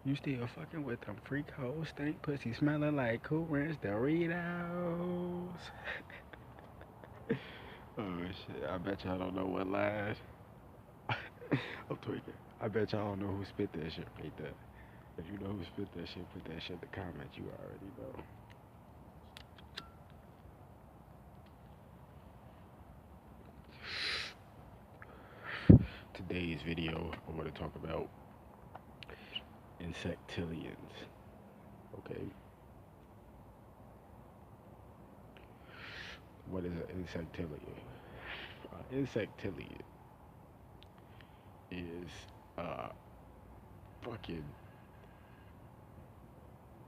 You still fucking with them freak hoes, stink pussy smelling like Cool Ranch Doritos. Oh shit, I bet y'all don't know what lies. I'm tweaking. I bet y'all don't know who spit that shit right there. If you know who spit that shit, put that shit in the comments. You already know. Today's video, I want to talk about insectillians. Okay, what is an insectillian? Insectillian is a fucking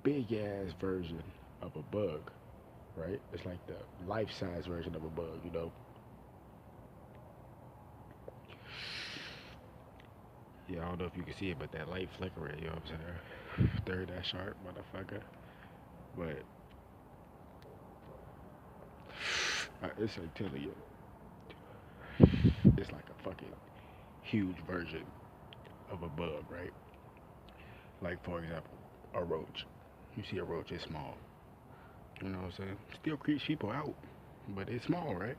big ass version of a bug, right? It's like the life size version of a bug, you know? Yeah, I don't know if you can see it, but that light flickering, you know what I'm saying? Third that sharp, motherfucker. But insectillian, it's like a fucking huge version of a bug, right? Like, for example, a roach. You see a roach, it's small. You know what I'm saying? Still creeps people out, but it's small, right?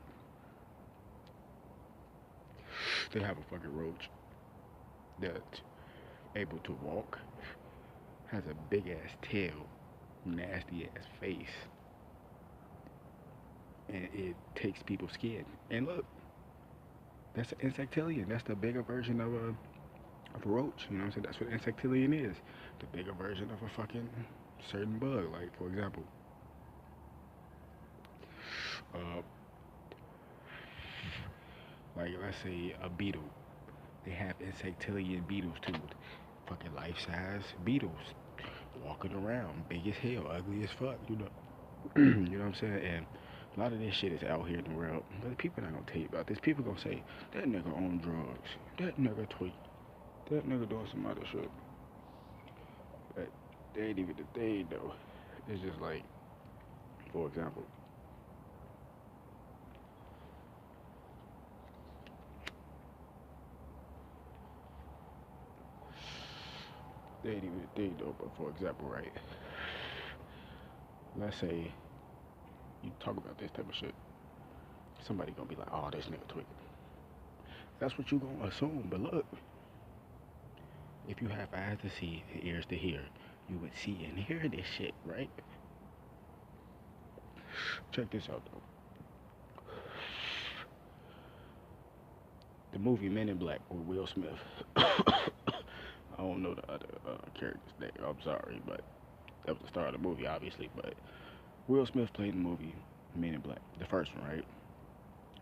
They have a fucking roach that's able to walk, has a big ass tail, nasty ass face, and it takes people's skin. And look, that's an insectillion. That's the bigger version of a roach. You know what I'm saying? That's what insectillion is. The bigger version of a fucking certain bug. Like, for example, uh, like let's say a beetle. They have insectillion beetles too. Fucking life size beetles walking around, big as hell, ugly as fuck. You know, you know what I'm saying? And a lot of this shit is out here in the world, but people not gonna tell you about this. People gonna say that nigga on drugs, that nigga tweet, that nigga doing some other shit. But they ain't even the thing though. It's just like, for example, they ain't even the thing though. But for example, right? Let's say you talk about this type of shit. Somebody gonna be like, oh, this nigga tweaking. That's what you gonna assume. But look, if you have eyes to see and ears to hear, you would see and hear this shit, right? Check this out though. The movie Men in Black with Will Smith. I don't know the other character's name. I'm sorry, but that was the star of the movie, obviously. But Will Smith played the movie Men in Black, the first one, right?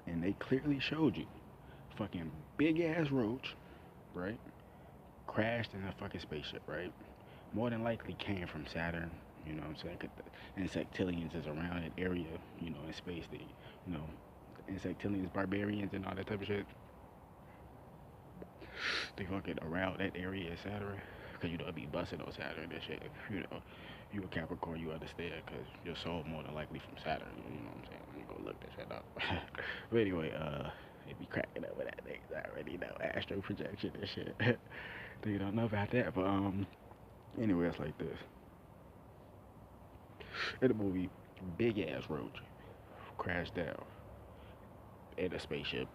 And they clearly showed you fucking big ass roach, right? Crashed in a fucking spaceship, right? More than likely came from Saturn. You know what I'm saying? 'Cause the insectillions is around that area, you know, in space. The, you know, insectillions, barbarians, and all that type of shit. They fucking around that area, etc. Cause you know it be busting on Saturn and shit. You know, you a Capricorn, you understand, cause your soul more than likely from Saturn. You know what I'm saying? Let me go look this shit up. But anyway, it be cracking up with that niggas. I already know astro projection and shit. They don't know about that, but anyway, it's like this. In the movie, big ass roach crashed down in a spaceship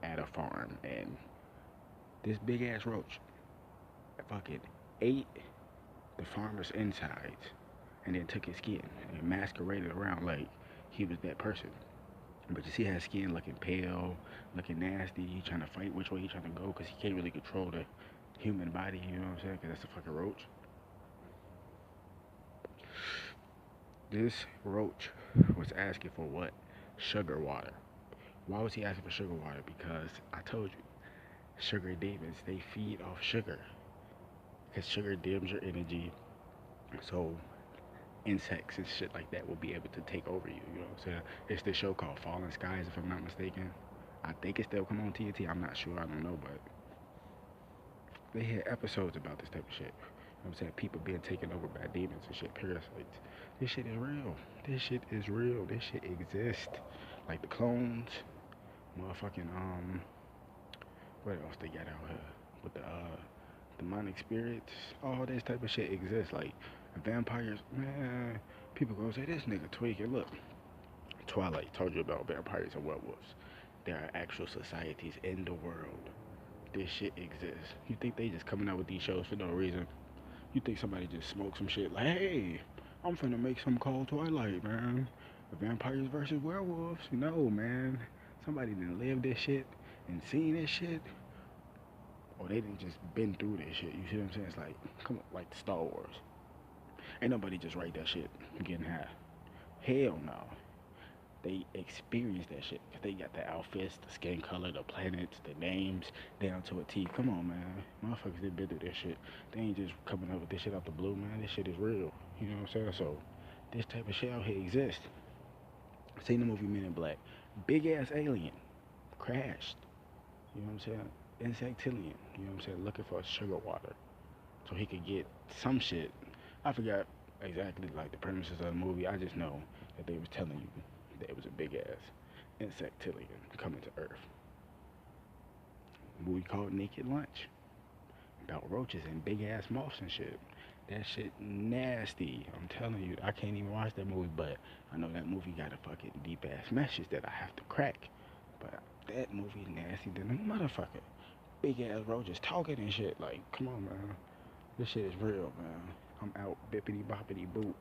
at a farm, and this big ass roach fucking ate the farmer's insides and then took his skin and masqueraded around like he was that person. But you see his skin looking pale, looking nasty. He trying to fight which way he trying to go because he can't really control the human body. You know what I'm saying? Because that's a fucking roach. This roach was asking for what? Sugar water. Why was he asking for sugar water? Because I told you, sugar demons, they feed off sugar. Because sugar dims your energy. So insects and shit like that will be able to take over you. You know what I'm saying? It's this show called Fallen Skies, if I'm not mistaken. I think it still come on TNT. I'm not sure. I don't know, but they had episodes about this type of shit. You know what I'm saying? People being taken over by demons and shit, parasites. This shit is real. This shit is real. This shit exists. Like the clones, motherfucking what else they got out here with the demonic spirits, all this type of shit exists. Like vampires, man. People gonna say this nigga tweaking. Look, Twilight told you about vampires and werewolves. There are actual societies in the world. This shit exists. You think they just coming out with these shows for no reason? You think somebody just smoked some shit like, hey, I'm finna make some called Twilight, man. Vampires versus werewolves. No, man. Somebody didn't live this shit and seen this shit, or they didn't just been through this shit. You see what I'm saying? It's like, come on, like Star Wars. Ain't nobody just write that shit getting high. Hell no. They experience that shit. Cause they got the outfits, the skin color, the planets, the names, down to a T. Come on, man. Motherfuckers, they been through this shit. They ain't just coming up with this shit out the blue, man. This shit is real. You know what I'm saying? So, this type of shit out here exists. Seen the movie Men in Black. Big ass alien. Crashed. You know what I'm saying? Insectillian. You know what I'm saying? Looking for sugar water. So he could get some shit. I forgot exactly like the premises of the movie. I just know that they was telling you that it was a big ass insectillian coming to Earth. A movie called Naked Lunch about roaches and big ass moths and shit. That shit nasty. I'm telling you, I can't even watch that movie, but I know that movie got a fucking deep ass message that I have to crack. But that movie nasty than a motherfucker. Big ass roaches talking and shit. Like, come on, man. This shit is real, man. I'm out bippity boppity boop.